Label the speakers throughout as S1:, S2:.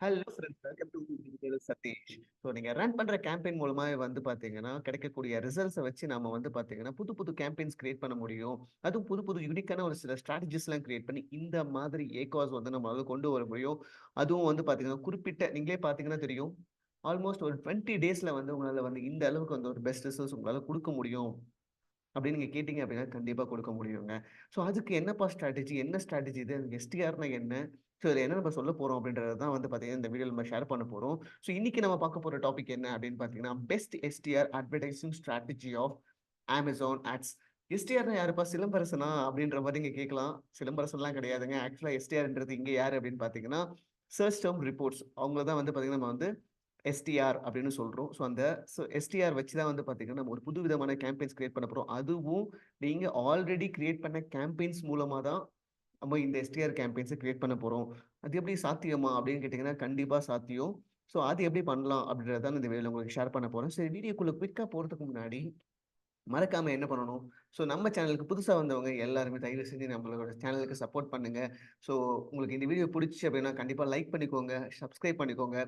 S1: Hello friends, welcome to Satish. So நீங்க run பண்ற campaign மூலமா வந்து பார்த்தீங்கன்னா, கிடைக்கக்கூடிய ரிசல்ட்ஸ வச்சு நாம வந்து பார்த்தீங்கன்னா, புது புது கேம்பெயின்ஸ் கிரியேட் பண்ண முடியும். அதுவும் புது புது யூனிக்கான ஒரு சில ஸ்ட்ராட்டஜிஸ்லாம் கிரியேட் பண்ணி, இந்த மாதிரி ஏகாஸ் வந்து நம்மளால கொண்டு வர முடியும். அதுவும் வந்து பார்த்தீங்கன்னா, குறிப்பிட்ட நீங்களே பார்த்தீங்கன்னா தெரியும். ஆல்மோஸ்ட் ஒரு 20 டேஸ்ல வந்து உங்களால வந்து இந்த அளவுக்கு வந்து ஒரு பெஸ்ட் ரிசல்ட்ஸ் உங்களால குடுக்க முடியும். அப்படின்னு நீங்க கேட்டீங்க அப்படின்னா, கண்டிப்பா குடுக்க முடியுங்க. ஸோ அதுக்கு என்னப்பா ஸ்ட்ராட்டஜி? என்ன ஸ்ட்ராட்டஜி இது? எஸ்டிஆர்னா என்ன? ஸோ இதில என்ன நம்ம சொல்ல போறோம் அப்படின்றத தான் வந்து பார்த்தீங்கன்னா, இந்த வீடியோல நம்ம ஷேர் பண்ண போறோம். ஸோ இன்னைக்கு நம்ம பார்க்க போற டாபிக் என்ன அப்படின்னு பார்த்தீங்கன்னா, best STR advertising strategy of Amazon ads. எஸ்டிஆர்னா யாருப்பா? சிலம்பரசனா? அப்படின்ற மாரி நீங்க கேட்கலாம். சிலம்பரசன்லாம் கிடையாதுங்க. ஆக்சுவலா எஸ்டிஆர்ன்றது இங்க யாரு அப்படின்னு பார்த்தீங்கன்னா, சர்ச் டெர்ம் ரிப்போர்ட்ஸ். அவங்கள தான் வந்து பார்த்தீங்கன்னா, நம்ம வந்து எஸ்டிஆர் அப்படின்னு சொல்றோம். ஸோ அந்த எஸ்டிஆர் வச்சு தான் வந்து பார்த்தீங்கன்னா, நம்ம ஒரு புது விதமான கேம்பெயின்ஸ் கிரியேட் பண்ண போறோம். அதுவும் நீங்க ஆல்ரெடி கிரியேட் பண்ண கேம்பெயின்ஸ் மூலமா தான் நம்ம இந்த எஸ்டிஆர் கேம்பெயின்ஸ கிரியேட் பண்ண போறோம். அது எப்படி சாத்தியமா? அப்படின்னு கேட்டீங்கன்னா, கண்டிப்பா சாத்தியம். ஸோ அது எப்படி பண்ணலாம்? அப்படின்றத தான் இந்த வீடியோல உங்களுக்கு ஷேர் பண்ண போறேன். சரி, வீடியோக்குள்ள குயிக்கா போறதுக்கு முன்னாடி மறக்காம என்ன பண்ணணும்? ஸோ நம்ம சேனலுக்கு புதுசா வந்தவங்க எல்லாருமே தயவு செஞ்சு நம்மளோட சேனலுக்கு சப்போர்ட் பண்ணுங்க. ஸோ உங்களுக்கு இந்த வீடியோ புடிச்சுச்சு அப்படின்னா கண்டிப்பா லைக் பண்ணிக்கோங்க, சப்ஸ்கிரைப் பண்ணிக்கோங்க.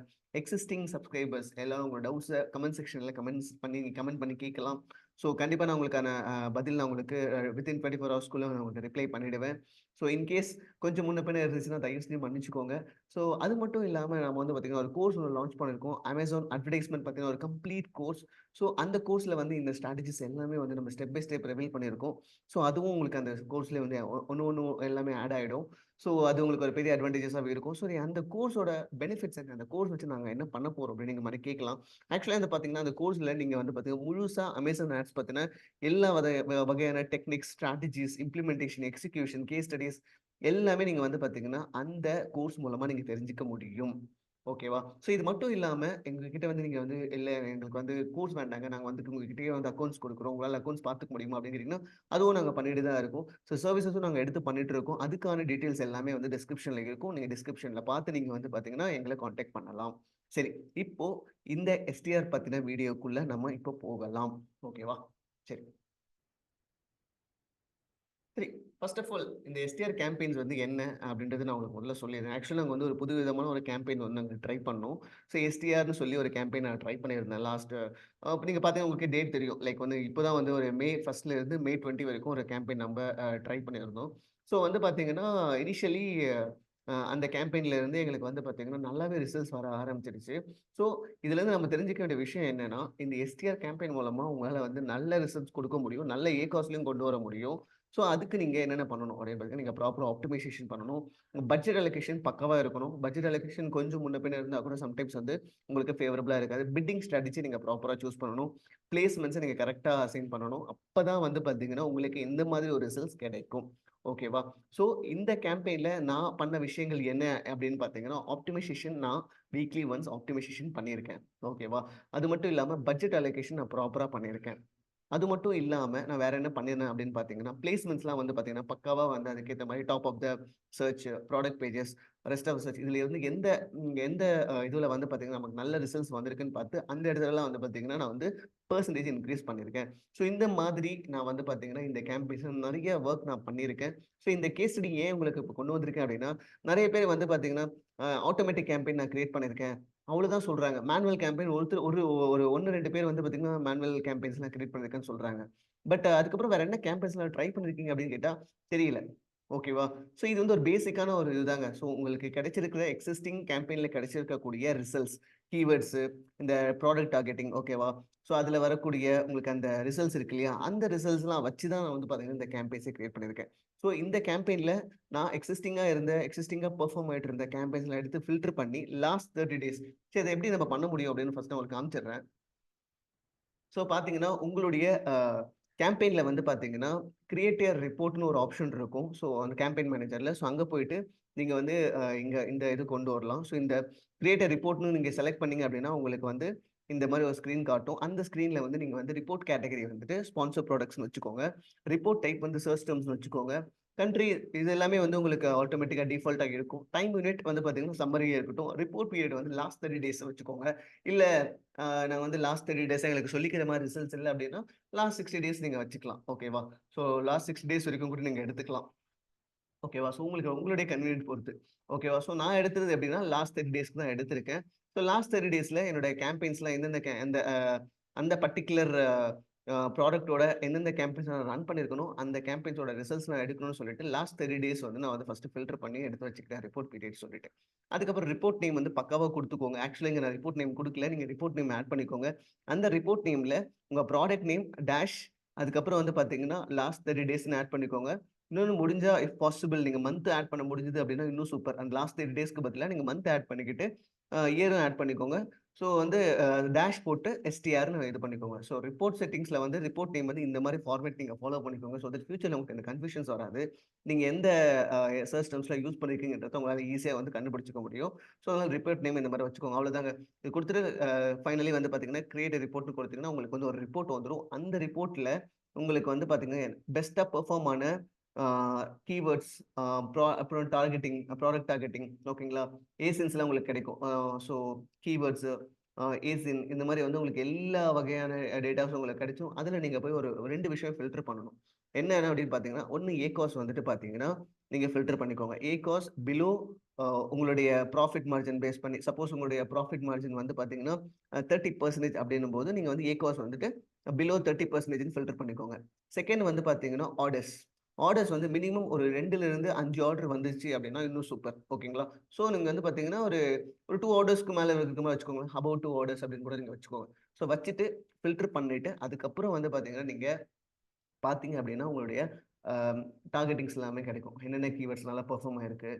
S1: எக்ஸிஸ்டிங் சப்ஸ்கிரைபர்ஸ் எல்லாரும் உங்களோட டவுட்ஸ கமெண்ட் செக்ஷன்ல கமெண்ட் பண்ணி கேட்கலாம். ஸோ கண்டிப்பா நான் உங்களுக்கான பதில் நான் உங்களுக்கு வித்தின் 24 ஹவர்ஸ்க்குள்ள நான் உங்களுக்கு ரிப்ளை பண்ணிடுவேன். ஸோ இன்கேஸ் கொஞ்சம் முன்ன பின்ன இருந்துச்சுன்னா தயவு செஞ்சு மன்னிச்சுக்கோங்க. ஸோ அது மட்டும் இல்லாம நம்ம வந்து பார்த்தீங்கன்னா, ஒரு கோர்ஸ் ஒண்ணு லான்ச் பண்ணியிருக்கோம். அமேசான் அட்வர்டைஸ்மென்ட் பத்தின ஒரு கம்ப்ளீட் கோர்ஸ். ஸோ அந்த கோர்ஸ்ல வந்து இந்த ஸ்ட்ராட்டஜிஸ் எல்லாமே வந்து நம்ம ஸ்டெப் பை ஸ்டெப் ரிவீல் பண்ணியிருக்கோம். ஸோ அதுவும் உங்களுக்கு அந்த கோர்ஸ்லயே வந்து ஒண்ணு எல்லாமே ஆட் ஆயிடும். ஸோ அது உங்களுக்கு ஒரு பெரிய அட்வான்டேஜஸாவே இருக்கும். சரி, அந்த கோர்ஸோட பெனிஃபிட்ஸ் என்ன? அந்த கோர்ஸ் வச்சு நாங்க என்ன பண்ண போறோம் அப்படின்னு நீங்க மாரி கேட்கலாம். ஆக்சுவலா வந்து பார்த்தீங்கன்னா, அந்த கோர்ஸ்ல நீங்க வந்து பார்த்தீங்கன்னா, முழுசா அமேசான் ஆட்ஸ் பத்தின எல்லா வகையான techniques, strategies, implementation, execution, case studies எல்லாமே நீங்க வந்து பார்த்தீங்கன்னா, அந்த கோர்ஸ் மூலமா நீங்க தெரிஞ்சுக்க முடியும். ஓகேவா? ஸோ இது மட்டும் இல்லாம எங்ககிட்ட வந்து நீங்க வந்து இல்ல எங்களுக்கு வந்து கோர்ஸ் வேண்டாங்க. நாங்க வந்துட்டு உங்ககிட்டயே வந்து அக்கவுண்ட்ஸ் குடுக்குறோம். உங்களால அக்கவுண்ட்ஸ் பார்த்துக்க முடியுமா? அப்படின்னு கேட்டீங்கன்னா, அதுவும் நாங்க பண்ணிட்டு தான் இருக்கோம். ஸோ சர்வீசஸும் நாங்க எடுத்து பண்ணிட்டு இருக்கோம். அதுக்கான டீட்டெயில்ஸ் எல்லாமே வந்து டிஸ்கிரிப்ஷன்ல இருக்கும். நீங்க டிஸ்கிரிப்ஷன்ல பார்த்து நீங்க வந்து பார்த்தீங்கன்னா, எங்கள கான்டாக்ட் பண்ணலாம். சரி, இப்போ இந்த எஸ்டிஆர் பத்தின வீடியோக்குள்ள நம்ம இப்போ போகலாம். ஓகேவா? சரி. சரி. ஃபர்ஸ்ட் ஆஃப் ஆல் இந்த எஸ்டிஆர் கேம்பெயின்ஸ் வந்து என்ன அப்படின்றது நான் உங்களுக்கு முதல்ல சொல்லிடுறேன். ஆக்சுவலா நாங்க வந்து ஒரு புது விதமான ஒரு கேம்பெயின் வந்து நாங்க ட்ரை பண்ணோம். ஸோ எஸ்டிஆர்ன்னு சொல்லி ஒரு கேம்பெயின் நான் ட்ரை பண்ணியிருந்தேன். இப்ப நீங்க பார்த்தீங்கன்னா உங்களுக்கே டேட் தெரியும். லைக் வந்து இப்போ தான் வந்து ஒரு மே 1 இருந்து மே 20 வரைக்கும் ஒரு கேம்பெயின் நம்ப ட்ரை பண்ணியிருந்தோம். ஸோ வந்து பார்த்தீங்கன்னா, இனிஷியலி அந்த கேம்பெயின்ல இருந்து எங்களுக்கு வந்து பார்த்தீங்கன்னா, நல்லாவே ரிசல்ட்ஸ் வர ஆரம்பிச்சிருச்சு. ஸோ இதுலேருந்து நம்ம தெரிஞ்சுக்க வேண்டிய விஷயம் என்னன்னா, இந்த எஸ்டிஆர் கேம்பெயின் மூலமா உங்களால வந்து நல்ல ரிசல்ட்ஸ் குடுக்க முடியும். நல்ல ஏகாஸ்லயும் கொண்டு வர முடியும். ஸோ அதுக்கு நீங்க என்னென்ன பண்ணணும் அப்படின்னு பார்த்தீங்கன்னா, நீங்க ப்ராப்பரா ஆப்டிமைசேஷன் பண்ணணும். பட்ஜெட் அலோகேஷன் பக்காவா இருக்கணும். பட்ஜெட் அலோகேஷன் கொஞ்சம் முன்ன பின்ன இருந்தா கூட சம்டைம்ஸ் வந்து உங்களுக்கு ஃபேவரபிளா இருக்காது. பிட்டிங் ஸ்ட்ராட்டஜி நீங்க ப்ராப்பரா சூஸ் பண்ணணும். பிளேஸ்மெண்ட்ஸ நீங்க கரெக்ட்டா அசைன் பண்ணணும். அப்பதான் வந்து பார்த்தீங்கன்னா, உங்களுக்கு இந்த மாதிரி ஒரு ரிசல்ட்ஸ் கிடைக்கும். ஓகேவா? ஸோ இந்த கேம்பெயின்ல நான் பண்ண விஷயங்கள் என்ன அப்படின்னு பார்த்தீங்கன்னா, ஆப்டிமைசேஷன் நான் வீக்லி ஒன்ஸ் ஆப்டிமைசேஷன் பண்ணியிருக்கேன். ஓகேவா? அது மட்டும் இல்லாம பட்ஜெட் அலோகேஷன் நான் ப்ராப்பரா பண்ணியிருக்கேன். அது மட்டும் இல்லாம, நான் வேற என்ன பண்ணியிருந்தேன் அப்படின்னு பார்த்தீங்கன்னா, பிளேஸ்மெண்ட்ஸ்லாம் வந்து பார்த்தீங்கன்னா, பக்காவா வந்து அதுக்கேத்த மாரி top of the search, product pages, rest of search இதுல இருந்து எந்த இதுல வந்து பார்த்தீங்கன்னா, நமக்கு நல்ல ரிசல்ட்ஸ் வந்திருக்குன்னு பார்த்து, அந்த இடத்துலலாம் வந்து பார்த்தீங்கன்னா, நான் வந்து பெர்சன்டேஜ் இன்கிரீஸ் பண்ணியிருக்கேன். ஸோ இந்த மாதிரி நான் வந்து பார்த்தீங்கன்னா, இந்த கேம்பெயின்ஸ்ல நெறைய வொர்க் நான் பண்ணியிருக்கேன். ஸோ இந்த கேஸ் ஸ்டடி ஏன் உங்களுக்கு இப்ப கொண்டு வந்திருக்கேன் அப்படின்னா, நெறைய பேர் வந்து பார்த்தீங்கன்னா, ஆட்டோமேட்டிக் கேம்பெயின் நான் கிரியேட் பண்ணியிருக்கேன். அவ்வளோதான் சொல்றாங்க. மேனுவல் கேம்பெயின் ஒருத்தர் ஒரு ஒரு 1, 2 பேர் வந்து பார்த்தீங்கன்னா, மேனுவல் கேம்பெயின்ஸ்லாம் கிரியேட் பண்ணியிருக்கேன்னு சொல்றாங்க. பட் அதுக்கப்புறம் வேற என்ன கேம்பெயின்ஸ்லாம் ட்ரை பண்ணியிருக்கீங்க அப்படின்னு கேட்டா, தெரியல. ஓகேவா? ஸோ இது வந்து ஒரு பேசிக்கான ஒரு இதுதாங்க. ஸோ உங்களுக்கு கிடைச்சிருக்கிற எக்ஸிஸ்டிங் கேம்பெயின்ல கிடைச்சிருக்கக்கூடிய ரிசல்ட்ஸ், கீவேர்ட்ஸு, இந்த ப்ராடக்ட் டார்கெட்டிங் ஓகேவா? ஸோ அதில வரக்கூடிய உங்களுக்கு அந்த ரிசல்ட்ஸ் இருக்கு இல்லையா? அந்த ரிசல்ட்ஸ்லாம் வச்சு தான் நான் வந்து பார்த்தீங்கன்னா, இந்த கேம்பெயின்ஸே கிரியேட் பண்ணியிருக்கேன். ஸோ இந்த கேம்பெயின்ல நான் எக்ஸிஸ்டிங்கா பெர்ஃபார்ம் ஆயிட்டு இருந்த கேம்பெயின்ஸ்லாம் எடுத்து ஃபில்டர் பண்ணி லாஸ்ட் 30 டேஸ் சரி இத எப்படி நம்ம பண்ண முடியும் அப்படின்னு ஃபர்ஸ்ட் நான் உங்களுக்கு காமிச்சிடுறேன். ஸோ பார்த்தீங்கன்னா, உங்களுடைய கேம்பெயின்ல வந்து பார்த்தீங்கன்னா, கிரியேட் எ ரிப்போர்ட்ன்னு ஒரு ஆப்ஷன் இருக்கும். ஸோ அந்த கேம்பெயின் மேனேஜர்ல. ஸோ அங்க போயிட்டு நீங்க வந்து இங்க இந்த இது கொண்டு வரலாம். ஸோ இந்த கிரியேட் எ ரிப்போர்ட்ன்னு நீங்க செலக்ட் பண்ணீங்க அப்படின்னா, உங்களுக்கு வந்து இந்த மாரி ஒரு ஸ்க்ரீன் காட்டும். அந்த ஸ்க்ரீன்ல வந்து நீங்க வந்து ரிப்போர்ட் கேட்டகரி வந்துட்டு ஸ்பான்சர் ப்ராடக்ட்ஸ்ன்னு வச்சுக்கோங்க. ரிப்போர்ட் டைப் வந்து சர்ச் டெர்ம்ஸ்ன்னு வச்சுக்கோங்க. கண்ட்ரி இது எல்லாமே வந்து உங்களுக்கு ஆட்டோமேட்டிக்கா டிஃபால்ட்டா இருக்கும். டைம் யூனிட் வந்து பார்த்தீங்கன்னா, சம்மரியா இருக்கட்டும். ரிப்போர்ட் பீரியட் வந்து லாஸ்ட் 30 டேஸ் வச்சுக்கோங்க. இல்ல நாங்க வந்து லாஸ்ட் 30 டேஸா எங்களுக்கு சொல்லிக்கிற மாரி ரிசல்ட்ஸ் இல்ல அப்டின்னா, லாஸ்ட் 60 டேஸ் நீங்க வச்சுக்கலாம். ஓகேவா? ஸோ லாஸ்ட் 60 டேஸ் வரைக்கும் கூட நீங்க எடுத்துக்கலாம். ஓகேவா? ஸோ உங்களுக்கு உங்களுடைய கன்வீனியன்ட் பொறுத்து. ஓகேவா? ஸோ நான் எடுத்தது எப்படின்னா, லாஸ்ட் 30 டேஸ்க்கு தான் எடுத்திருக்கேன். ஸோ லாஸ்ட் 30 டேஸ்ல என்னுடைய கேம்பெயின்ஸ்லாம் எந்தெந்த அந்த அந்த பர்ட்டிகுலர் ப்ராடக்ட்டோட எந்தெந்த கேம்பெயின்ஸ் நான் ரன் பண்ணியிருக்கனோ, அந்த கேம்பெயின்ஸோட ரிசல்ட்ஸ் நான் எடுக்கணும்னு சொல்லிட்டு, லாஸ்ட் 30 டேஸ் வந்து நான் வந்து ஃபர்ஸ்ட்டு ஃபில்டர் பண்ணி எடுத்து வச்சுக்கிட்டேன். ரிப்போர்ட் பீரியட் சொல்லிட்டு. அதுக்கப்புறம் ரிப்போர்ட் நேம் வந்து பக்காவா குடுத்துக்கோங்க. ஆக்சுவலா இங்க நான் ரிப்போர்ட் நேம் குடுக்கல. நீங்க ரிப்போர்ட் நேம் ஆட் பண்ணிக்கோங்க. அந்த ரிப்போர்ட் நேம்ல உங்க ப்ராடக்ட் நேம் டேஷ் அதுக்கப்புறம் வந்து பார்த்தீங்கன்னா, லாஸ்ட் 30 டேஸ்ன்னு ஆட் பண்ணிக்கோங்க. இன்னொன்னு முடிஞ்சா இஃப் பாசிபிள் நீங்க மந்த் ஆட் பண்ண முடிஞ்சது அப்படின்னா இன்னும் சூப்பர். அந்த லாஸ்ட் 30 டேஸ்க்கு பதிலா நீங்க மந்த் ஆட் பண்ணிக்கிட்டு, இயரும் ஆட் பண்ணிக்கோங்க. ஸோ வந்து டேஷ் போட்டு எஸ்டிஆர்ன்னு இது பண்ணிக்கோங்க. ஸோ ரிப்போர்ட் செட்டிங்ஸ்ல வந்து ரிப்போர்ட் நேம் வந்து இந்த மாரி ஃபார்மேட் நீங்க ஃபாலோ பண்ணிக்கோங்க. ஸோ தட் ஃபியூச்சர்ல உங்களுக்கு இந்த கன்ஃப்யூஷன்ஸ் வராது. நீங்க எந்த சர்ச் டெர்ம்ஸ்ல யூஸ் பண்ணியிருக்கீங்கன்றத உங்களால ஈஸியா வந்து கண்டுபிடிச்சுக்க முடியும். ஸோ அதனால ரிப்போர்ட் நேம் இந்த மாரி வச்சுக்கோங்க. அவ்வளோதாங்க. இது குடுத்துட்டு ஃபைனலி வந்து பார்த்தீங்கன்னா, கிரியேட் a ரிப்போர்ட்ன்னு குடுத்தீங்கன்னா, உங்களுக்கு வந்து ஒரு ரிப்போர்ட் வந்துரும். அந்த ரிப்போர்ட்ல உங்களுக்கு வந்து பார்த்தீங்கன்னா, பெஸ்ட்டா பெர்ஃபார்ம் ஆன ஆ கீவேர்ட்ஸ், அப்புறம் டார்கெட்டிங், ப்ராடக்ட் டார்கெட்டிங் ஓகேங்களா? ஏசின்ஸ்லாம் உங்களுக்கு கிடைக்கும். ஸோ கீவேர்ட்ஸு, ஏசின் இந்த மாரி வந்து உங்களுக்கு எல்லா வகையான டேட்டாஸும் உங்களுக்கு கிடைச்சும். அதில நீங்க போய் ஒரு 2 விஷயம் ஃபில்டர் பண்ணணும். என்னென்ன அப்படின்னு பார்த்தீங்கன்னா, ஒண்ணு ஏகாஸ் வந்துட்டு பார்த்தீங்கன்னா, நீங்க ஃபில்டர் பண்ணிக்கோங்க. ஏகாஸ் பிலோ உங்களுடைய ப்ராஃபிட் மார்ஜின் பேஸ் பண்ணி சப்போஸ் உங்களுடைய ப்ராஃபிட் மார்ஜின் வந்து பார்த்தீங்கன்னா, 30% அப்படின்னும்போது நீங்க வந்து ஏகாஸ் வந்துட்டு பிலோ 30%ன்னு ஃபில்டர் பண்ணிக்கோங்க. செகண்ட் வந்து பார்த்தீங்கன்னா, ஆர்டர்ஸ். ஆர்டர்ஸ் வந்து மினிமம் ஒரு 2லிருந்து 5 ஆர்டர் வந்துச்சு அப்படின்னா இன்னும் சூப்பர். ஓகேங்களா? ஸோ நீங்க வந்து பார்த்தீங்கன்னா, ஒரு ஒரு 2 ஆர்டர்ஸ்க்கு மேல இருக்கிற மாரி வச்சுக்கோங்களேன். அபோவ் 2 ஆர்டர்ஸ் அப்படின்னு கூட நீங்க வச்சுக்கோங்க. ஸோ வச்சுட்டு ஃபில்டர் பண்ணிட்டு, அதுக்கப்புறம் வந்து பார்த்தீங்கன்னா, நீங்க பார்த்தீங்க அப்படின்னா, உங்களுடைய அ டார்கெட்டிங்ஸ் எல்லாமே கிடைக்கும். என்னென்ன கீவேர்ட்ஸ் நல்லா பெர்ஃபார்ம் ஆயிருக்கு,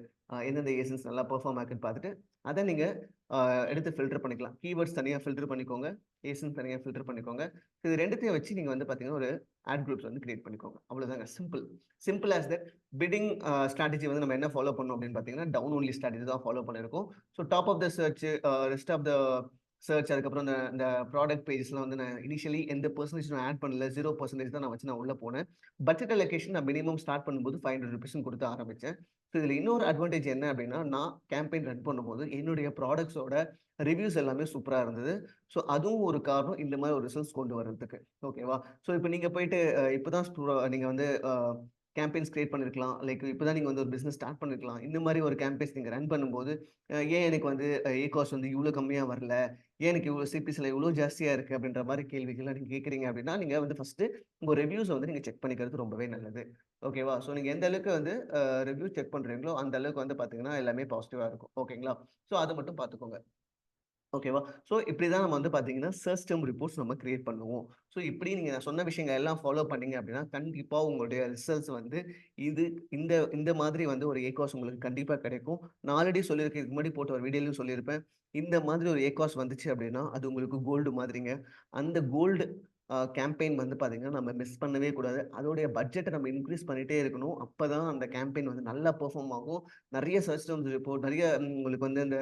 S1: எந்தெந்த ஏஜென்ட்ஸ் நல்லா பெர்ஃபார்ம் ஆயிருக்குன்னு பார்த்துட்டு, அத நீங்க அ எடுத்து ஃபில்டர் பண்ணிக்கலாம். கீவேர்ட்ஸ் தனியா ஃபில்டர் பண்ணிக்கோங்க. ஏஜென்ட்ஸ் தனியா ஃபில்டர் பண்ணிக்கோங்க. இது 2த்தையும் வச்சு நீங்க வந்து பார்த்தீங்கன்னா, ஒரு ஆட் குரூப்ஸ் வந்து கிரியேட் பண்ணிக்கோங்க. அவ்வளோதாங்க simple. Simple as that bidding strategy வந்து நம்ம என்ன ஃபாலோ பண்ணோம் அப்படின்னு பார்த்தீங்கன்னா, டவுன் ஒன்லி ஸ்ட்ராட்டஜி தான் ஃபாலோ பண்ணியிருக்கோம். So top of the search, rest of the search அதுக்கப்புறம் இந்த இந்த ப்ராடக்ட் பேஜஸ்லாம் வந்து நான் இனிஷியலி எந்த பெர்சன்டேஜ் நான் ஆட் பண்ணல. 0% தான் நான் வச்சு நான் உள்ள போனேன். பட்ஜெட் அலோகேஷன் நான் மினிமம் ஸ்டார்ட் பண்ணும்போது ₹500 குடுத்து ஆரம்பிச்சேன். ஸோ இதில இன்னொரு அட்வான்டேஜ் என்ன அப்டின்னா, நான் கேம்பெயின் ரன் பண்ணும்போது என்னுடைய ப்ராடக்ட்ஸோட ரிவ்யூஸ் எல்லாமே சூப்பரா இருந்தது. ஸோ அதுவும் ஒரு காரணம் இந்த மாரி ஒரு ரிசல்ட்ஸ் கொண்டு வரதுக்கு. ஓகேவா? ஸோ இப்ப நீங்க போயிட்டு இப்ப தான் நீங்க வந்து கேம்பெயின்ஸ் கிரியேட் பண்ணியிருக்கலாம். லைக் இப்ப தான் நீங்க வந்து ஒரு பிசினஸ் ஸ்டார்ட் பண்ணியிருக்கலாம். இந்த மாரி ஒரு கேம்பெயின்ஸ் நீங்க ரன் பண்ணும்போது, ஏன் எனக்கு வந்து காஸ்ட் வந்து இவ்ளோ கம்மியா வரல? ஏன் எனக்கு இவ்ளோ சிபிஸ்ல இவ்ளோ ஜாஸ்தியா இருக்கு? அப்படின்ற மாரி கேள்விகள்லாம் நீங்க கேட்கிறீங்க அப்படின்னா, நீங்க வந்து ஃபர்ஸ்ட்டு உங்க ரிவ்யூஸ வந்து நீங்க செக் பண்ணிக்கிறது ரொம்பவே நல்லது. ஓகேவா? ஸோ நீங்க எந்த அளவுக்கு வந்து ரிவ்யூ செக் பண்றீங்களோ, அந்த அளவுக்கு வந்து பார்த்தீங்கன்னா, எல்லாமே பாசிட்டிவா இருக்கும். ஓகேங்களா? ஸோ அத மட்டும் பார்த்துக்கோங்க. ஓகேவா? ஸோ இப்படி தான் நம்ம வந்து பார்த்தீங்கன்னா, சர்ச் டெர்ம் ரிப்போர்ட்ஸ் நம்ம கிரியேட் பண்ணுவோம். ஸோ இப்படி நீங்க நான் சொன்ன விஷயங்கள் எல்லாம் ஃபாலோ பண்ணீங்க அப்படின்னா, கண்டிப்பா உங்களுடைய ரிசல்ட்ஸ் வந்து இது இந்த இந்த மாதிரி வந்து ஒரு ஏகாஸ் உங்களுக்கு கண்டிப்பா கிடைக்கும். நான் ஆல்ரெடி சொல்லியிருக்கேன். இதுக்கு முன்னாடி போட்ட ஒரு வீடியோலயும் சொல்லியிருப்பேன். இந்த மாதிரி ஒரு ஏகாஸ் வந்துச்சு அப்படின்னா, அது உங்களுக்கு கோல்டு மாதிரிங்க. அந்த கோல்டு கேம்பெயின் வந்து பார்த்தீங்கன்னா, நம்ம மிஸ் பண்ணவே கூடாது. அதோடைய பட்ஜெட்ட நம்ம இன்கிரீஸ் பண்ணிட்டே இருக்கணும். அப்பதான் அந்த கேம்பெயின் வந்து நல்லா பெர்ஃபார்ம் ஆகும். நெறைய சர்ச் டெர்ம்ஸ் ரிப்போர்ட் நெறைய உங்களுக்கு வந்து இந்த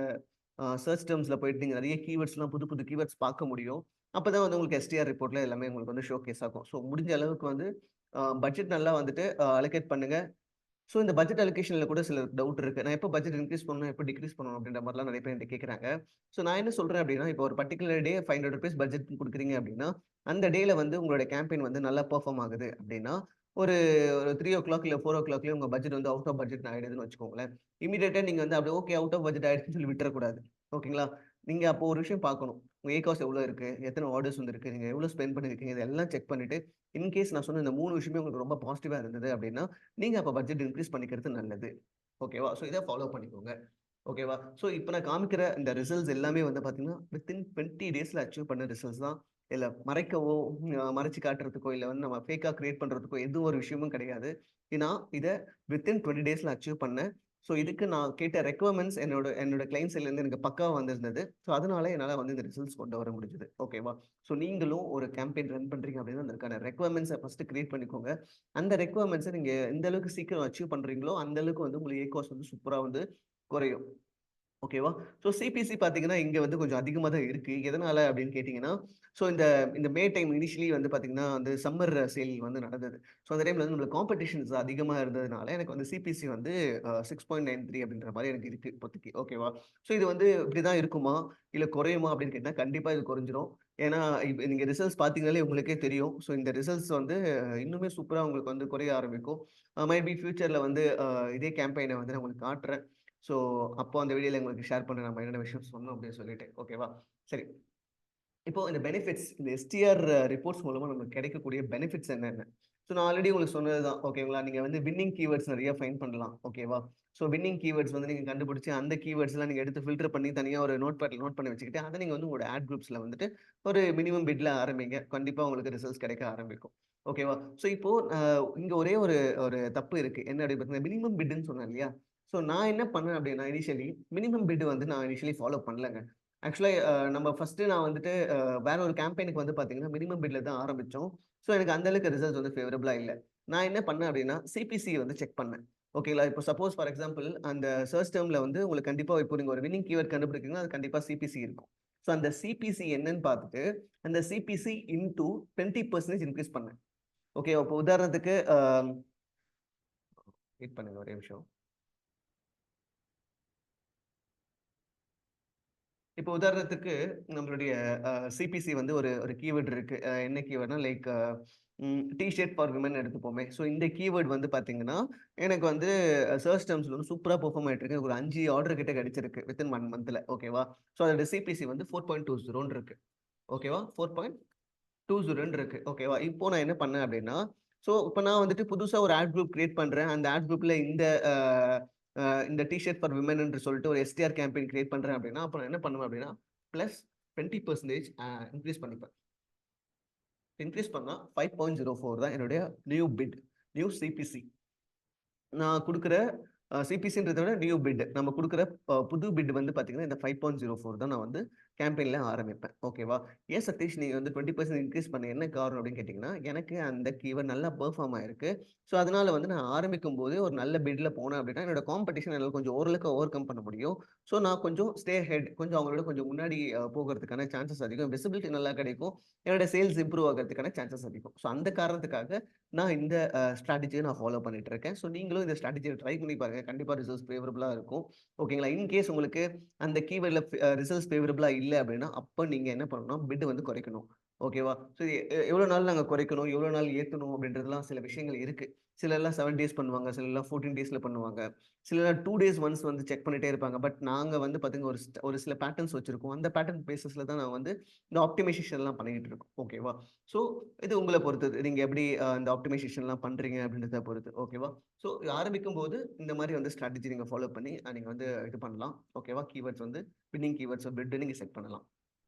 S1: சர்ச் டெர்ம்ஸ்ல போயிட்டு நீங்க நெறைய கீவேர்ட்ஸ்லாம் புது புது கீவேர்ட்ஸ் பார்க்க முடியும். அப்பதான் வந்து உங்களுக்கு எஸ்டிஆர் ரிப்போர்ட்ல எல்லாமே உங்களுக்கு வந்து ஷோகேஸ் ஆகும். ஸோ முடிஞ்ச அளவுக்கு வந்து பட்ஜெட் நல்லா வந்துட்டு அலோகேட் பண்ணுங்க. ஸோ இந்த பட்ஜெட் அலோகேஷன்ல கூட சில டவுட் இருக்கு. நான் எப்போ பட்ஜெட் இன்கிரீஸ் பண்ணணும், எப்போ டிக்ரீஸ் பண்ணணும் அப்படின்ற மாரிலாம் நெறைய பேர் என்ட்ட கேட்கறாங்க. ஸோ நான் என்ன சொல்றேன் அப்படின்னா, இப்போ ஒரு பர்ட்டிகுலர் டே ₹500 பட்ஜெட் குடுக்குறீங்க அப்படின்னா, அந்த டேல வந்து உங்களுடைய கேம்பெயின் வந்து நல்லா பெர்ஃபார்ம் ஆகுது அப்படின்னா, ஒரு ஒரு 3:00 இல்ல 4:00லயே உங்க பட்ஜெட் வந்து அவுட் ஆஃப் பட்ஜெட் ஆயிடுதுன்னு வச்சுக்கோங்களேன். இம்மீடியேட்டா நீங்க வந்து அப்படியே ஓகே அவுட் ஆஃப் பட்ஜெட் ஆயிடுச்சுன்னு சொல்லி விட்டுறக்கூடாது. ஓகேங்களா? நீங்க அப்போ ஒரு விஷயம் பார்க்கணும். உங்க ஏகாஸ் எவ்வளோ இருக்கு? எத்தன ஆர்டர்ஸ் வந்திருக்கு? நீங்க எவ்வளோ ஸ்பெண்ட் பண்ணியிருக்கீங்க? இதெல்லாம் செக் பண்ணிட்டு, இன்கேஸ் நான் சொன்ன இந்த 3 விஷயமே உங்களுக்கு ரொம்ப பாசிட்டிவா இருந்தது அப்படின்னா, நீங்க அப்ப பட்ஜெட் இன்கிரீஸ் பண்ணிக்கிறது நல்லது. ஓகேவா? ஸோ இத ஃபாலோ பண்ணிக்கோங்க. ஓகேவா? ஸோ இப்ப நான் காமிக்கிற இந்த ரிசல்ட்ஸ் எல்லாமே வந்து பார்த்தீங்கன்னா, வித்தின் 20 டேஸ்ல அச்சீவ் பண்ண ரிசல்ட்ஸ் தான். இதுல மறைக்கவோ, மறைச்சு காட்டுறதுக்கோ, இல்ல வந்து நம்ம ஃபேக்கா கிரியேட் பண்றதுக்கோ எந்த ஒரு விஷயமும் கிடையாது. நான் இத வித்தின் 20 டேஸ்ல அச்சீவ் பண்ணேன். ஸோ இதுக்கு நான் கேட்ட ரெக்வயர்மென்ட்ஸ் என்னோட என்னோட கிளையன்ட் சைட்லருந்து எனக்கு பக்காவா வந்திருந்தது. ஸோ அதனால என்னால வந்து இந்த ரிசல்ட்ஸ் கொண்டு வர முடிஞ்சது. ஓகேவா? ஸோ நீங்களும் ஒரு கேம்பெயின் ரன் பண்றீங்க அப்படின்னா, அதற்கான ரெக்வயர்மென்ட்ஸ ஃபர்ஸ்ட் கிரியேட் பண்ணிக்கோங்க. அந்த ரெக்வயர்மென்ட்ஸ நீங்க எந்த அளவுக்கு சீக்கிரம் அச்சீவ் பண்றீங்களோ, அந்த அளவுக்கு வந்து உங்களுக்கு ஏகாஸ் வந்து சூப்பரா வந்து குறையும். ஓகேவா? ஸோ சிபிசி பார்த்தீங்கன்னா, இங்க வந்து கொஞ்சம் அதிகமா தான் இருக்கு. எதனால அப்படின்னு கேட்டீங்கன்னா, ஸோ இந்த இந்த மே டைம் இனிஷியலி வந்து பார்த்தீங்கன்னா, வந்து சம்மர் சேல் வந்து நடந்தது. ஸோ அந்த டைம்ல வந்து நம்மளுக்கு காம்படிஷன்ஸ் அதிகமா இருந்ததுனால, எனக்கு வந்து சிபிசி வந்து 6.93 அப்படின்ற மாரி எனக்கு இருக்கு இப்போதைக்கு. ஓகேவா? ஸோ இது வந்து இப்படிதான் இருக்குமா? இல்ல குறையுமா அப்படின்னு கேட்டா, கண்டிப்பா இது குறைஞ்சிரும். ஏன்னா, இப்ப நீங்க ரிசல்ட்ஸ் பார்த்தீங்கனாலே உங்களுக்கே தெரியும். ஸோ இந்த ரிசல்ட்ஸ் வந்து இன்னுமே சூப்பரா உங்களுக்கு வந்து குறைய ஆரம்பிக்கும். மேபி ஃபியூச்சர்ல வந்து இதே கேம்பெயின வந்து நான் உங்களுக்கு காட்டுறேன். ஸோ, அப்போ அந்த வீடியோல உங்களுக்கு ஷேர் பண்றேன் நம்ம என்னென்ன விஷயம் சொன்னோம் அப்படின்னு சொல்லிட்டு. ஓகேவா? சரி. இப்போ இந்த பெனிஃபிட்ஸ் இந்த எஸ்டிஆர் ரிப்போர்ட்ஸ் மூலமா நமக்கு கிடைக்கக்கூடிய பெனிஃபிட்ஸ் என்னென்ன? ஸோ நான் ஆல்ரெடி உங்களுக்கு சொன்னது தான். ஓகேங்களா? நீங்க வந்து வின்னிங் கீவேர்ட்ஸ் நெறைய ஃபைண்ட் பண்ணலாம். ஓகேவா? ஸோ வின்னிங் கீவேர்ட்ஸ் வந்து நீங்க கண்டுபிடிச்சு, அந்த கீவேர்ட்ஸ்லாம் நீங்க எடுத்து ஃபில்டர் பண்ணி தனியா ஒரு நோட்பேட்ல நோட் பண்ணி வச்சுக்கிட்டு, அத நீங்க வந்து உங்களோட ஆட் குரூப்ஸ்ல வந்துட்டு ஒரு மினிமம் பிட்ல ஆரம்பிங்க. கண்டிப்பா உங்களுக்கு ரிசல்ட்ஸ் கிடைக்க ஆரம்பிக்கும். ஓகேவா? ஸோ இப்போ இங்க ஒரே ஒரு ஒரு தப்பு இருக்கு. என்ன அப்படின்னு பார்த்தீங்கன்னா, மினிமம் பிட்ன்னு சொன்னேன் இல்லையா? ஸோ நான் என்ன பண்ணேன் அப்படின்னா, இனிஷியலி மினிமம் பிட் வந்து நான் இனிஷியலி ஃபாலோ பண்ணலங்க. ஆக்சுவலா நம்ம ஃபர்ஸ்ட்டு நான் வந்துட்டு வேற ஒரு கேம்பெயினுக்கு வந்து பார்த்தீங்கன்னா, மினிமம் பிட்ல தான் ஆரம்பிச்சோம். ஸோ எனக்கு அந்த அளவுக்கு ரிசல்ட்ஸ் வந்து ஃபேவரபிளா இல்ல. நான் என்ன பண்ணேன் அப்டின்னா, சிபிசி வந்து செக் பண்ணேன். ஓகேங்களா? இப்போ சப்போஸ் ஃபார் எக்ஸாம்பிள் அந்த சர்ச் டெர்ம்ல வந்து உங்களுக்கு கண்டிப்பா இப்போ நீங்க ஒரு வின்னிங் கீவர்ட் கண்டுபிடிக்கிறீங்கன்னா, அது கண்டிப்பா சிபிசி இருக்கும். ஸோ அந்த சிபிசி என்னன்னு பார்த்துட்டு, அந்த சிபிசி இன்டூ 20% இன்கிரீஸ் பண்ணேன். ஓகே. இப்போ உதாரணத்துக்கு வெயிட் பண்ணுங்க ஒரே நிமிஷம். இப்போ உதாரணத்துக்கு நம்மளுடைய சிபிசி வந்து ஒரு ஒரு கீவேர்ட் இருக்கு. என்ன கீவேர்ட்னா like T shirt for women எடுத்துப்போமே. ஸோ இந்த கீவேர்ட் வந்து பார்த்தீங்கன்னா, எனக்கு வந்து சர்ச் டெர்ம்ஸ்ல வந்து சூப்பரா பெர்ஃபார்ம் ஆயிட்டு இருக்கு. ஒரு 5 ஆர்டர் கிட்ட கிடைச்சிருக்கு வித்தின் 1 மந்த்ல. ஓகேவா? ஸோ அதோட சிபிசி வந்து 4.20ன்னு இருக்கு. ஓகேவா? 4.20ன்னு இருக்கு. ஓகேவா? இப்போ நான் என்ன பண்ணேன் அப்டின்னா, ஸோ இப்ப நான் வந்துட்டு புதுசா ஒரு ஆட் குரூப் கிரியேட் பண்றேன். அந்த ஆட் குரூப்ல அ இந்த டீ ஷர்ட் ஃபார் விமன் என்று சொல்லிட்டு ஒரு எஸ்டிஆர் கேம்பெயின் கிரியேட் பண்றேன் அப்டின்னா, அப்ப நான் என்ன பண்ணுவேன் அப்டின்னா, பிளஸ் 20% இன்கிரீஸ் பண்ணிப்பேன். இன்கிரீஸ் பண்ணா 5.04 தான் என்னுடைய நியூ பிட், நியூ சிபிசி. நான் குடுக்குற சிபிசின்றத விட நியூ பிட். நம்ம குடுக்குற புது பிட் வந்து பார்த்தீங்கன்னா, இந்த 5.04 தான் நான் வந்து கேம்பெயின்ல ஆரம்பிப்பேன். ஓகேவா? "ஏன் சதீஷ் நீங்க வந்து 20% இன்கிரீஸ் பண்ண என்ன காரணம்?" அப்படின்னு கேட்டீங்கன்னா, எனக்கு அந்த கீவர்ட் நல்லா பெர்ஃபார்ம் ஆயிருக்கு. ஸோ, அதனால வந்து நான் ஆரம்பிக்கும்போதே ஒரு நல்ல பிட்ல போனேன் அப்படின்னா, என்னோட காம்படிஷன் என்னால கொஞ்சம் ஓரளவுக்கு ஓவர் கம் பண்ண முடியும். ஸோ, நான் கொஞ்சம் ஸ்டே ஹெட் கொஞ்சம் அவங்களோட கொஞ்சம் முன்னாடி போகறதுக்கான சான்சஸ் அதிகம். விசிபிலிட்டி நல்லா கிடைக்கும். என்னோட சேல்ஸ் இம்ப்ரூவ் ஆகறதுக்கான சான்சஸ் அதிகம். ஸோ, அந்த காரணத்துக்காக நான் இந்த ஸ்ட்ராட்டஜிய நான் ஃபாலோ பண்ணிட்டு இருக்கேன். ஸோ நீங்களும் இந்த ஸ்ட்ராட்டஜிய ட்ரை பண்ணி பாருங்க. கண்டிப்பா ரிசல்ட்ஸ் ஃபேவரபிளா இருக்கும். ஓகேங்களா? இன் கேஸ் உங்களுக்கு அந்த கீவேர்ட்ல ரிசல்ட்ஸ் ஃபேவரபிளா இல்ல அப்படின்னா, அப்ப நீங்க என்ன பண்ணணும்னா, பிட் வந்து குறைக்கணும். ஓகேவா? ஸோ எவ்வளோ நாள் நாங்க குறைக்கணும், எவ்வளோ நாள் ஏத்தணும் அப்படின்றதெல்லாம் சில விஷயங்கள் இருக்கு. சிலர்லாம் 7 டேஸ் பண்ணுவாங்க. சிலர்லாம் 14 டேஸ்ல பண்ணுவாங்க. சிலர்லாம் 2 டேஸ் ஒன்ஸ் வந்து செக் பண்ணிட்டே இருப்பாங்க. பட் நாங்க வந்து பார்த்தீங்கன்னா, ஒரு சில பேட்டர்ன்ஸ் வச்சிருக்கோம். அந்த பேட்டர்ன் பேசிஸ்ல தான் நான் வந்து இந்த ஆப்டிமைசேஷன்லாம் பண்ணிக்கிட்டு இருக்கோம். ஓகேவா? ஸோ இது உங்கள பொறுத்தது. நீங்க எப்படி இந்த ஆப்டிமைசேஷன்லாம் பண்றீங்க அப்படின்றத பொறுத்து. ஓகேவா? ஸோ ஆரம்பிக்கும்போது இந்த மாரி வந்து ஸ்ட்ராட்டஜி நீங்க ஃபாலோ பண்ணி நீங்க வந்து இது பண்ணலாம். ஓகேவா? கீவேர்ட்ஸ் வந்து வின்னிங் கீவேர்ட்ஸ் பிட் நீங்க செட் பண்ணலாம்.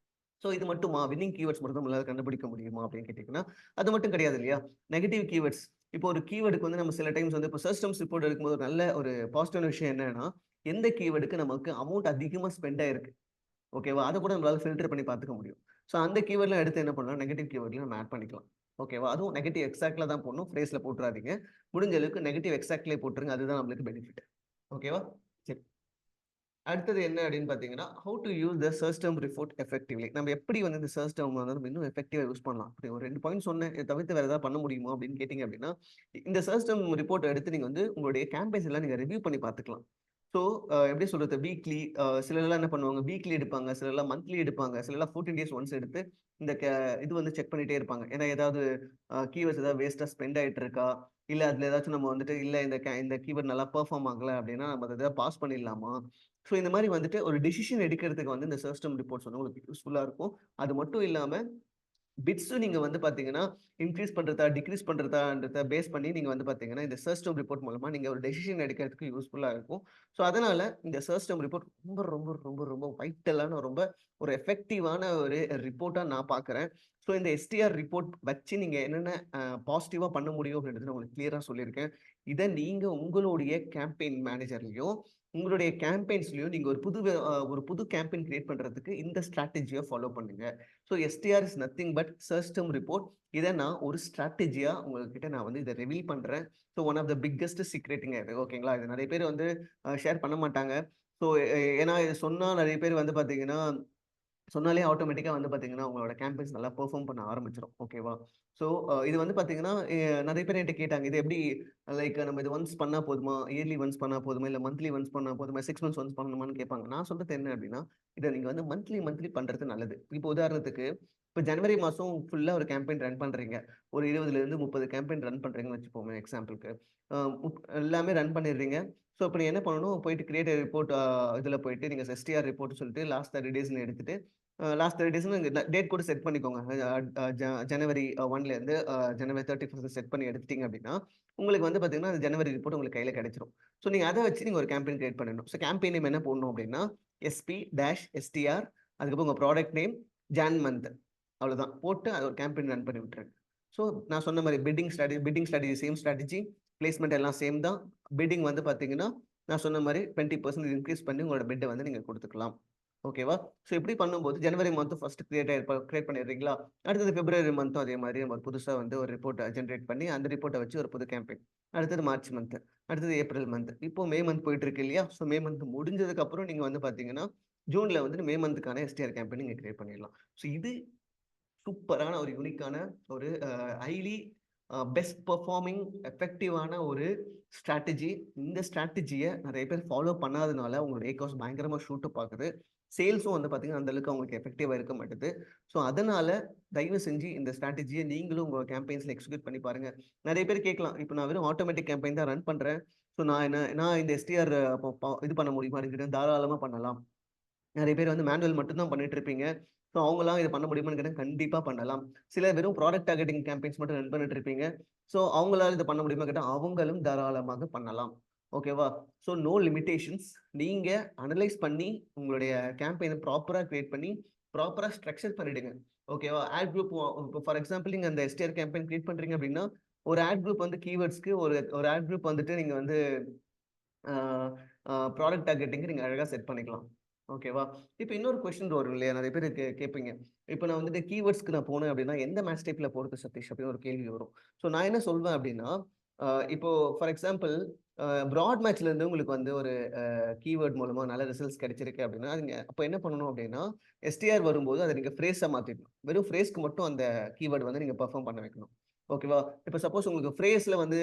S1: ஸோ இது மட்டுமா? வின்னிங் கீவேர்ட்ஸ் மட்டும் தான் உங்களால கண்டுபிடிக்க முடியுமா? அப்படின்னு கேட்டீங்கன்னா, அது மட்டும் கிடையாது இல்லையா? Negative keywords. இப்போ ஒரு கீவேர்டுக்கு வந்து நம்ம சில டைம்ஸ் வந்து இப்போ சர்ச் டெர்ம்ஸ் ரிப்போர்ட் எடுக்கும்போது ஒரு நல்ல ஒரு பாசிட்டிவான விஷயம் என்னன்னா, எந்த கீவேர்டுக்கு நமக்கு அமௌண்ட் அதிகமா ஸ்பெண்ட் ஆயிருக்கு. ஓகேவா? அத கூட நம்மளால ஃபில்டர் பண்ணி பார்த்துக்க முடியும். ஸோ அந்த கீவேர்ட்லாம் எடுத்து என்ன பண்ணலாம், நெகட்டிவ் கீவேர்ட்ல நம்ம ஆட் பண்ணிக்கலாம். ஓகேவா? அதுவும் நெகட்டிவ் எக்ஸாக்ட்ல தான் போடணும். ஃப்ரேஸ்ல போட்டுறாதீங்க. முடிஞ்ச அளவுக்கு நெகட்டிவ் எக்ஸாக்ட்லயே போட்டுருங்க. அதுதான் நம்மளுக்கு பெனிஃபிட். ஓகேவா? சரி. அடுத்தது என்ன அப்படின்னு பார்த்தீங்கன்னா, how to use the search term report effectively. நம்ம எப்படி வந்து இந்த சர்ச் டெர்ம் வந்து நம்ம இன்னும் எஃபெக்டிவா யூஸ் பண்ணலாம். அப்படி ஒரு 2 பாயிண்ட் சொன்னேன். இத தவிர்த்து வேற ஏதாவது பண்ண முடியுமா அப்படின்னு கேட்டீங்க அப்படின்னா, இந்த சர்ச் டெர்ம் ரிப்போர்ட்ட எடுத்து நீங்க வந்து உங்களுடைய கேம்பெயின்ஸ் எல்லாம் நீங்க ரிவ்யூ பண்ணி பார்த்துக்கலாம். ஸோ எப்படி சொல்றது? வீக்லி சிலர்லாம் என்ன பண்ணுவாங்க, வீக்லி எடுப்பாங்க. சிலர்லாம் மந்த்லி எடுப்பாங்க. சிலர்லாம் 14 டேஸ் ஒன்ஸ் எடுத்து இந்த இது வந்து செக் பண்ணிட்டே இருப்பாங்க. ஏன்னா ஏதாவது கீவேர்ட்ஸ் ஏதாவது வேஸ்ட்டா ஸ்பெண்ட் ஆயிட்டு இருக்கா? இல்ல அதுல ஏதாச்சும் நம்ம வந்துட்டு இல்ல இந்த கீவேர்ட் நல்லா பெர்ஃபார்ம் ஆகல அப்படின்னா, நம்ம அத பாஸ் பண்ணிடலாமா? ஸோ இந்த மாரி வந்துட்டு ஒரு டிசிஷன் எடுக்கிறதுக்கு வந்து இந்த சிஸ்டம் ரிப்போர்ட்ஸ் வந்து உங்களுக்கு யூஸ்ஃபுல்லா இருக்கும். அது மட்டும் இல்லாம பிட்ஸும் நீங்க வந்து பார்த்தீங்கன்னா, இன்கிரீஸ் பண்றதா, டிக்ரீஸ் பண்றதான்றத பேஸ் பண்ணி நீங்க வந்து பார்த்தீங்கன்னா, இந்த சர்ச் டெர்ம் ரிப்போர்ட் மூலமா நீங்க ஒரு டெசிஷன் எடுக்கிறதுக்கு யூஸ்ஃபுல்லா இருக்கும். ஸோ அதனால இந்த சர்ச் டெர்ம் ரிப்போர்ட் ரொம்ப, ரொம்ப, ரொம்ப, ரொம்ப வைட்டலான ரொம்ப ஒரு எஃபெக்டிவான ஒரு ரிப்போர்ட்டா நான் பார்க்குறேன். ஸோ இந்த எஸ்டிஆர் ரிப்போர்ட் வச்சு நீங்க என்னென்ன பாசிட்டிவா பண்ண முடியும் அப்படின்றத நான் உங்களுக்கு கிளியரா சொல்லியிருக்கேன். இத நீங்க உங்களுடைய கேம்பெயின் மேனேஜர்லயோ, உங்களுடைய கேம்பெயின்ஸ்லயோ நீங்க ஒரு புது கேம்பெயின் கிரியேட் பண்றதுக்கு இந்த ஸ்ட்ராட்டஜிய ஃபாலோ பண்ணுங்க. So STR is nothing but search term report. இத நான் ஒரு ஸ்ட்ராட்டஜியா உங்ககிட்ட நான் வந்து இத ரிவீல் பண்றேன். So one of the biggest சீக்ரெட்ங்க இது. ஓகேங்களா? இது நெறைய பேர் வந்து ஷேர் பண்ண மாட்டாங்க. ஸோ ஏன்னா இது சொன்னா நெறைய பேர் வந்து பார்த்தீங்கன்னா சொன்னாலே ஆட்டோமேட்டிக்கா வந்து பார்த்தீங்கன்னா, உங்களோட கேம்பெயின்ஸ் நல்லா பெர்ஃபார்ம் பண்ண ஆரம்பிச்சுரும். ஓகேவா? ஸோ இது வந்து பார்த்தீங்கன்னா, நெறைய பேர் என்ட்ட கேட்டாங்க. இது எப்படி லைக் நம்ம இது ஒன்ஸ் பண்ணா போதுமா? இயர்லி ஒன்ஸ் பண்ணா போதுமா? இல்ல மந்த்லி ஒன்ஸ் பண்ணா போதுமா? 6 மந்த்ஸ் ஒன்ஸ் பண்ணணுமான்னு கேட்பாங்க. நான் சொல்றது என்ன அப்படின்னா, இத நீங்க வந்து மந்த்லி பண்றது நல்லது. இப்போ உதாரணத்துக்கு, இப்ப ஜனவரி மாசம் ஃபுல்லா ஒரு கேம்பெயின் ரன் பண்றீங்க. ஒரு 20லிருந்து 30 கேம்பெயின் ரன் பண்றீங்கன்னு வச்சுப்போமே எக்ஸாம்பிள்க்கு. அ எல்லாமே ரன் பண்ணிடுறீங்க. ஸோ, இப்ப நீங்க என்ன பண்ணணும், போயிட்டு கிரியேட் a ரிப்போர்ட் இதுல போயிட்டு நீங்க எஸ்டிஆர் ரிப்போர்ட் சொல்லிட்டு லாஸ்ட் 30 டேஸ்ன்னு எடுத்துட்டு லாஸ்ட் 30 டேஸ்ன்னு நீங்க டேட் கூட செட் பண்ணிக்கோங்க. ஜனவரி 1லேருந்து ஜனவரி 31 செட் பண்ணி எடுத்துட்டீங்க அப்டின்னா, உங்களுக்கு வந்து பார்த்தீங்கன்னா, அந்த ஜனவரி ரிப்போர்ட் உங்களுக்கு கையில கிடைச்சிரும். ஸோ நீங்க அத வச்சு நீங்க ஒரு கேம்பெயின் கிரியேட் பண்ணணும். ஸோ கேம்பெயின் நேம் என்ன போடணும் அப்டின்னா, SP-STR அதுக்கப்புறம் உங்க ப்ராடக்ட் நேம், ஜான் மந்த் அவ்வளோதான். போட்டு அது ஒரு கேம்பெயின் ரன் பண்ணி விட்டுருங்க. ஸோ நான் சொன்ன மாரி bidding strategy same strategy, placement எல்லாம் சேம் தான். பிட்டிங் வந்து பார்த்தீங்கன்னா, நான் சொன்ன மாரி 20% இன்கிரீஸ் பண்ணி உங்களோட பிட்ட வந்து நீங்க குடுத்துக்கலாம். ஓகேவா? ஸோ இப்படி பண்ணும்போது ஜனவரி மந்த்தும் ஃபர்ஸ்ட் கிரியேட் பண்ணிடுறீங்களா? அடுத்தது பிப்ரவரி மந்த்தும் அதே மாரி நம்ம புதுசா வந்து ஒரு ரிப்போர்ட்ட ஜெனரேட் பண்ணி, அந்த ரிப்போர்ட்ட வச்சு ஒரு புது கேம்பெயின். அடுத்தது மார்ச் மந்த். அடுத்தது ஏப்ரல் மந்த். இப்போ மே மந்த் போயிட்டு இருக்கு இல்லையா? ஸோ மே மந்த் முடிஞ்சதுக்கு அப்புறம் நீங்க வந்து பார்த்தீங்கன்னா, ஜூன்ல வந்துட்டு மே மந்த்துக்கான எஸ்டிஆர் கேம்பெயின் நீங்க கிரியேட் பண்ணிடலாம். ஸோ இது சூப்பரான ஒரு யூனிக்கான ஒரு ஹைலி பெஸ்ட் பெர்ஃபார்மிங் எஃபெக்டிவான ஒரு ஸ்ட்ராட்டஜி. இந்த ஸ்ட்ராட்டஜிய நெறைய பேர் ஃபாலோ பண்ணாதனால உங்களோட ஏகாஸ் பயங்கரமா ஷூட் அப் ஆகுது. சேல்ஸும் வந்து பார்த்தீங்கன்னா, அந்த அளவுக்கு அவங்களுக்கு எஃபெக்டிவா இருக்க மாட்டுது. ஸோ அதனால தயவு செஞ்சு இந்த ஸ்ட்ராட்டஜிய நீங்களும் உங்க கேம்பெயின்ஸ்ல எக்ஸிக்யூட் பண்ணி பாருங்க. நெறைய பேர் கேட்கலாம். இப்ப நான் வெறும் ஆட்டோமேட்டிக் கேம்பெயின் தான் ரன் பண்றேன். ஸோ நான் இந்த எஸ்டிஆர் இது பண்ண முடியுமா? அப்படின்னு தாராளமா பண்ணலாம். நெறைய பேர் வந்து மேனுவல் மட்டும் தான் பண்ணிட்டு இருப்பீங்க. ஸோ அவங்கலாம் இத பண்ண முடியுமான்னு கேட்டா, கண்டிப்பா பண்ணலாம். சிலர் வெறும் ப்ராடக்ட் டார்கெட்டிங் கேம்பெயின்ஸ் மட்டும் ரன் பண்ணிட்டு இருப்பீங்க. ஸோ அவங்களால இத பண்ண முடியுமா கேட்டா, அவங்களும் தாராளமாக பண்ணலாம். ஓகேவா? So no limitations. நீங்க அனலைஸ் பண்ணி உங்களுடைய கேம்பெயின ப்ராப்பரா கிரியேட் பண்ணி, ப்ராப்பரா ஸ்ட்ரக்சர் பண்ணிடுங்க. ஓகேவா? ஆட் குரூப் இப்போ ஃபார் எக்ஸாம்பிள் நீங்க அந்த எஸ்டிஆர் கேம்பெயின் கிரியேட் பண்றீங்க அப்படின்னா, ஒரு ஆட் குரூப் வந்து கீவேர்ட்ஸ்க்கு ஒரு ஒரு ஆட் குரூப் வந்துட்டு நீங்க வந்து ஆ, ப்ராடக்ட் டார்கெட்டிங்க்கு நீங்க அழகா செட் பண்ணிக்கலாம். ஓகேவா? இப்ப இன்னொரு கொஸ்டின் வரும் இல்லையா? நெறைய பேர் கேட்பீங்க. இப்ப நான் வந்துட்டு கீவேர்ட்ஸ்க்கு நான் போனேன் அப்படின்னா, எந்த மேட்ச் டைப்ல போறது சதீஷ்? அப்படின்னு ஒரு கேள்வி வரும். ஸோ நான் என்ன சொல்வேன் அப்படின்னா, இப்போ ஃபார் எக்ஸாம்பிள் பிராட் மேட்ச்ல இருந்து உங்களுக்கு வந்து ஒரு கீவேர்ட் மூலமா நல்ல ரிசல்ட்ஸ் கிடைச்சிருக்கு அப்படின்னா, நீங்க அப்ப என்ன பண்ணணும் அப்படின்னா, எஸ்டிஆர் வரும்போது அத நீங்க ஃப்ரேஸா மாத்திடணும். வெறும் ஃப்ரேஸ்க்கு மட்டும் அந்த கீவேர்ட் வந்து நீங்க பெர்ஃபார்ம் பண்ண வைக்கணும். ஓகேவா? இப்ப சப்போஸ் உங்களுக்கு ஃப்ரேஸ்ல வந்து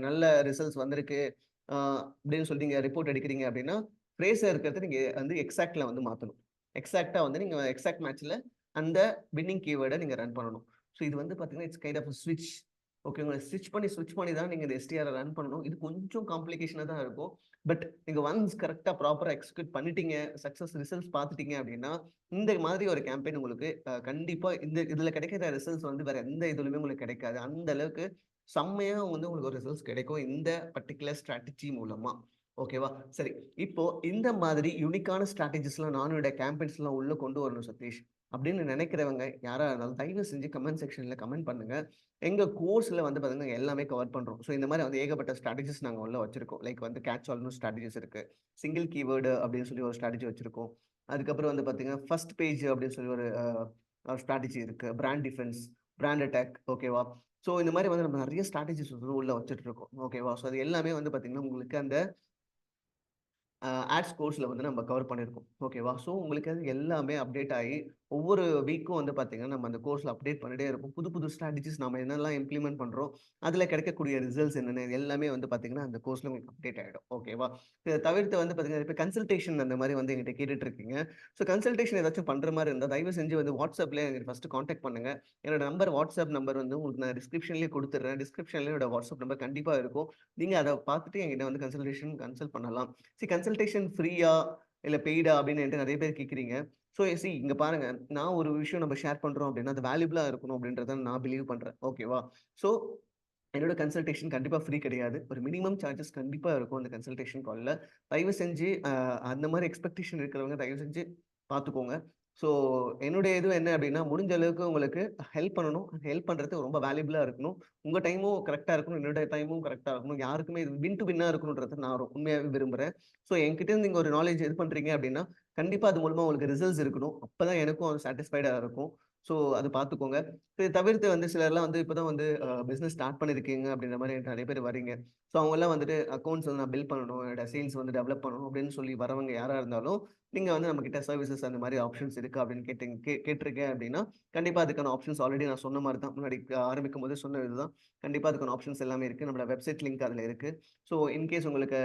S1: நல்ல ரிசல்ட்ஸ் வந்திருக்கு. ஆ அப்படின்னு சொல்லி நீங்க ரிப்போர்ட் எடுக்கிறீங்க அப்படின்னா, ஃப்ரேஸா இருக்கிறத நீங்க வந்து எக்ஸாக்ட்ல வந்து மாத்தணும். எக்ஸாக்ட்டா வந்து நீங்க எக்ஸாக்ட் மேட்ச்ல அந்த வின்னிங் கீவேர்ட நீங்க ரன் பண்ணணும். ஸோ இது வந்து பார்த்தீங்கன்னா, இட்ஸ் கைண்ட் ஆஃப் அ ஸ்விட்ச். ஓகேங்களா? ஸ்விட்ச் பண்ணி தான் நீங்க இந்த எஸ்டிஆர ரன் பண்ணணும். இது கொஞ்சம் காம்ப்ளிகேஷனா தான் இருக்கும். பட் நீங்க ஒன்ஸ் கரெக்ட்டா ப்ராப்பரா எக்ஸிக்யூட் பண்ணிட்டீங்க, சக்சஸ் ரிசல்ட்ஸ் பார்த்துட்டீங்க அப்படின்னா, இந்த மாதிரி ஒரு கேம்பெயின் உங்களுக்கு கண்டிப்பா இதுல கிடைக்கிற ரிசல்ட்ஸ் வந்து வேற எந்த இதுலயுமே உங்களுக்கு கிடைக்காது. அந்த அளவுக்கு செம்மையா வந்து உங்களுக்கு ஒரு ரிசல்ட்ஸ் கிடைக்கும். இந்த பர்ட்டிகுலர் ஸ்ட்ராட்டஜி மூலமா. ஓகேவா? சரி. இப்போ இந்த மாதிரி யூனிக்கான ஸ்ட்ராட்டஜிஸ்லாம் நானும் என்னோட கேம்பெயின்ஸ்லாம் உள்ள கொண்டு வரணும் சதீஷ். அப்படின்னு நினைக்கிறவங்க யாரா இருந்தாலும் தயவு செஞ்சு கமெண்ட் செக்ஷன்ல கமெண்ட் பண்ணுங்க. எங்க கோர்ஸ்ல வந்து பார்த்தீங்கன்னா, எல்லாமே கவர் பண்றோம். ஸோ இந்த மாரி வந்து ஏகப்பட்ட ஸ்ட்ராட்டஜிஸ் நாங்க உள்ள வச்சிருக்கோம். லைக் வந்து கேட்ச் ஆல்ன்னு ஸ்ட்ராட்டஜிஸ் இருக்கு. சிங்கிள் கீவேர்டு அப்படின்னு சொல்லி ஒரு ஸ்ட்ராட்டஜி வச்சிருக்கோம். அதுக்கப்புறம் வந்து பார்த்தீங்கன்னா, ஃபர்ஸ்ட் பேஜ் அப்படின்னு சொல்லி ஒரு ஸ்ட்ராட்டஜி இருக்கு. பிராண்ட் டிஃபென்ஸ், பிராண்ட் அட்டாக் ஓகேவா? ஸோ இந்த மாரி வந்து நம்ம நெறைய ஸ்ட்ராட்டஜிஸ் வந்து உள்ள வச்சுட்டு இருக்கோம். ஓகேவா? ஸோ அது எல்லாமே வந்து பார்த்தீங்கன்னா, உங்களுக்கு அந்த ஆட்ஸ் கோர்ஸ்ல வந்து நம்ம கவர் பண்ணியிருக்கோம். ஓகேவா? ஸோ உங்களுக்கு அது எல்லாமே அப்டேட் ஆயி, ஒவ்வொரு வீக்கும் வந்து பார்த்தீங்கன்னா, நம்ம அந்த கோர்ஸ்ல அப்டேட் பண்ணிட்டே இருப்போம். புது புது ஸ்ட்ராட்டஜிஸ் நம்ம என்னெல்லாம் இம்ப்ளிமெண்ட் பண்றோம், அதில கிடைக்கக்கூடிய ரிசல்ட்ஸ் என்னென்ன இது எல்லாமே வந்து பார்த்தீங்கன்னா, அந்த கோர்ஸ்ல உங்களுக்கு அப்டேட் ஆயிடும். ஓகேவா? இத தவிர்த்து வந்து பார்த்தீங்கன்னா, இப்ப கன்சல்டேஷன் அந்த மாரி வந்து என்கிட்ட கேட்டுட்டு இருக்கீங்க. ஸோ கன்சல்டேஷன் ஏதாச்சும் பண்ற மாரி இருந்தா, தயவு செஞ்சு வந்து WhatsAppல எனக்கு ஃபர்ஸ்ட் கான்டாக்ட் பண்ணுங்க. என்னோட வாட்ஸ்அப் நம்பர் வந்து உங்களுக்கு நான் டிஸ்கிரிப்ஷன்லேயே குடுத்துடுறேன். டிஸ்கிரிப்ஷன்ல என்னோட வாட்ஸ்அப் நம்பர் கண்டிப்பா இருக்கும். நீங்க அத பார்த்துட்டு என்கிட்ட வந்து கன்சல்ட் பண்ணலாம். கன்சல்டேஷன் ஃப்ரீயா? இல்ல பெய்டா? அப்படின்னு என்ட்ட நெறைய பேர் கேட்கிறீங்க. ஸோ இங்க பாருங்க. நான் ஒரு விஷயம் நம்ம ஷேர் பண்றோம் அப்படின்னா, அது வேல்யூபிளா இருக்கணும் அப்படின்றத நான் பிலீவ் பண்றேன். ஓகேவா? ஸோ என்னோட கன்சல்டேஷன் கண்டிப்பா ஃப்ரீ கிடையாது. ஒரு மினிமம் சார்ஜஸ் கண்டிப்பா இருக்கும் அந்த கன்சல்டேஷன் கால்ல. தயவு செஞ்சு அந்த மாரி எக்ஸ்பெக்டேஷன் இருக்கிறவங்க தயவு செஞ்சு பார்த்துக்கோங்க. ஸோ என்னுடைய இது என்ன அப்டின்னா, முடிஞ்ச அளவுக்கு உங்களுக்கு ஹெல்ப் பண்ணணும். ஹெல்ப் பண்றது ரொம்ப வேல்யூபிளா இருக்கணும். உங்க டைமும் கரெக்ட்டா இருக்கணும். என்னோட டைமும் கரெக்ட்டா இருக்கணும். யாருக்குமே இது வின் டூ வின்னா இருக்கணும்ன்றத நான் உண்மையாவே விரும்புறேன். ஸோ என்கிட்ட இருந்து நீங்க ஒரு நாலேட்ஜ் இது பண்றீங்க அப்டின்னா, கண்டிப்பா அது மூலமா உங்களுக்கு ரிசல்ட்ஸ் இருக்கணும். அப்பதான் எனக்கும் அது சாட்டிஸ்ஃபைடா இருக்கும். ஸோ அது பார்த்துக்கோங்க. இத தவிர்த்து வந்து சிலர்லாம் வந்து இப்ப தான் வந்து பிசினஸ் ஸ்டார்ட் பண்ணியிருக்கீங்க அப்படின்ற மாரி நெறைய பேர் வரீங்க. ஸோ அவங்கலாம் வந்துட்டு அக்கவுண்ட்ஸ் வந்து நான் பில்ட் பண்ணணும். என்னோட சேல்ஸ் வந்து டெவலப் பண்ணணும் அப்படின்னு சொல்லி வரவங்க யாரா இருந்தாலும், நீங்க வந்து நம்மகிட்ட சர்விசஸ் அந்த மாரி ஆப்ஷன்ஸ் இருக்கு அப்படின்னு கேட்டிருக்கேன் அப்படின்னா, கண்டிப்பா அதுக்கான ஆப்ஷன்ஸ் ஆல்ரெடி நான் சொன்ன மாரி தான். முன்னாடி ஆரம்பிக்கும்போதே சொன்ன இதுதான். கண்டிப்பா அதுக்கான ஆப்ஷன்ஸ் எல்லாமே இருக்கு. நம்மளோட வெப்சைட் லிங்க் அதுல இருக்கு. ஸோ இன்கேஸ் உங்களுக்கு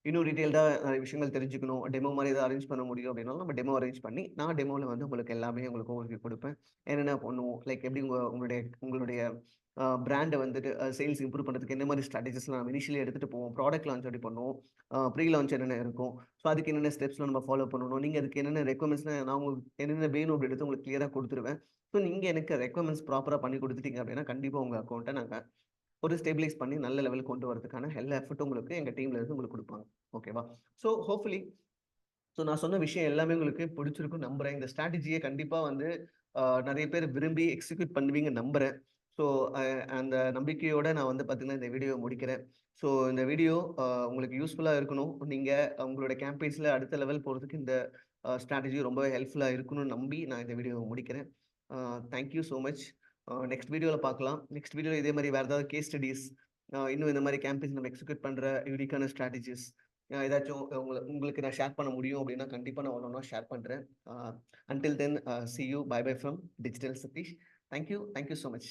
S1: இன்னும் டீட்டெயில்டா நெறைய விஷயங்கள் தெரிஞ்சுக்கணும். டெமோ மாரி ஏதாவது அரேஞ்ச் பண்ண முடியும் அப்படின்னாலும், நம்ம டெமோ அரேஞ்ச் பண்ணி, நான் டெமோல வந்து உங்களுக்கு எல்லாமே உங்களுக்கு ஓவர்வியூ குடுப்பேன். என்னென்ன பண்ணுவோம்? லைக் எப்படி உங்களுடைய உங்களுடைய பிராண்ட வந்துட்டு சேல்ஸ் இம்ப்ரூவ் பண்றதுக்கு என்ன மாரி ஸ்ட்ராட்டஜிஸ்லாம் நம்ம இனிஷியலி எடுத்துட்டு போவோம். ப்ராடக்ட் லான்ச் எப்படி பண்ணுவோம்? ப்ரீ லான்ச் என்னென்ன இருக்கும்? ஸோ அதுக்கு என்னென்ன ஸ்டெப்ஸ்லாம் நம்ம ஃபாலோ பண்ணணும்? நீங்க அதுக்கு என்னென்ன ரெக்வயர்மெண்ட்ஸ்லாம் நான் உங்களுக்கு என்னென்ன வேணும் அப்படின்றத உங்களுக்கு கிளியரா குடுத்துருவேன். ஸோ நீங்க எனக்கு ரெக்வயர்மெண்ட்ஸ் ப்ராப்பரா பண்ணி குடுத்துட்டீங்க அப்படின்னா, கண்டிப்பா உங்க அக்கவுண்ட்ட நாங்க ஒரு ஸ்டெபிலைஸ் பண்ணி நல்ல லெவலுக்கு கொண்டு வரதுக்கான எல்லா எஃபோர்ட்டும் உங்களுக்கு எங்க டீம்ல இருந்து உங்களுக்கு குடுப்பாங்க. ஓகேவா? ஸோ ஹோப்ஃபுல்லி நான் சொன்ன விஷயம் எல்லாமே உங்களுக்கு பிடிச்சிருக்கும்னு நம்புறேன். இந்த ஸ்ட்ராட்டஜிய கண்டிப்பா வந்து நெறைய பேர் விரும்பி எக்ஸிக்யூட் பண்ணுவீங்கன்னு நம்புறேன். ஸோ அ அந்த நம்பிக்கையோட நான் வந்து பார்த்தீங்கன்னா, இந்த வீடியோவ முடிக்கிறேன். ஸோ இந்த வீடியோ உங்களுக்கு யூஸ்ஃபுல்லா இருக்கணும். நீங்க உங்களோட கேம்பெயின்ஸ்ல அடுத்த லெவல் போறதுக்கு இந்த ஸ்ட்ராட்டஜி ரொம்பவே ஹெல்ப்ஃபுல்லா இருக்கும்னு நம்பி நான் இந்த வீடியோவ முடிக்கிறேன். Thank you so much. Next வீடியோல பார்க்கலாம். நெக்ஸ்ட் வீடியோல இதே மாரி வேற ஏதாவது கேஸ் ஸ்டடீஸ் இன்னும் இந்த மாரி கேம்பெயின்ஸ் நம்ம எக்ஸிக்யூட் பண்ற யூனிக்கான ஸ்ட்ராட்டஜிஸ் ஏதாச்சும் உங்களுக்கு நான் ஷேர் பண்ண முடியும் அப்படின்னா, கண்டிப்பா நான் ஒண்ணு ஒண்ணா ஷேர் பண்றேன். Until then see you. Bye bye from digital Satish. Thank you. Thank you so much.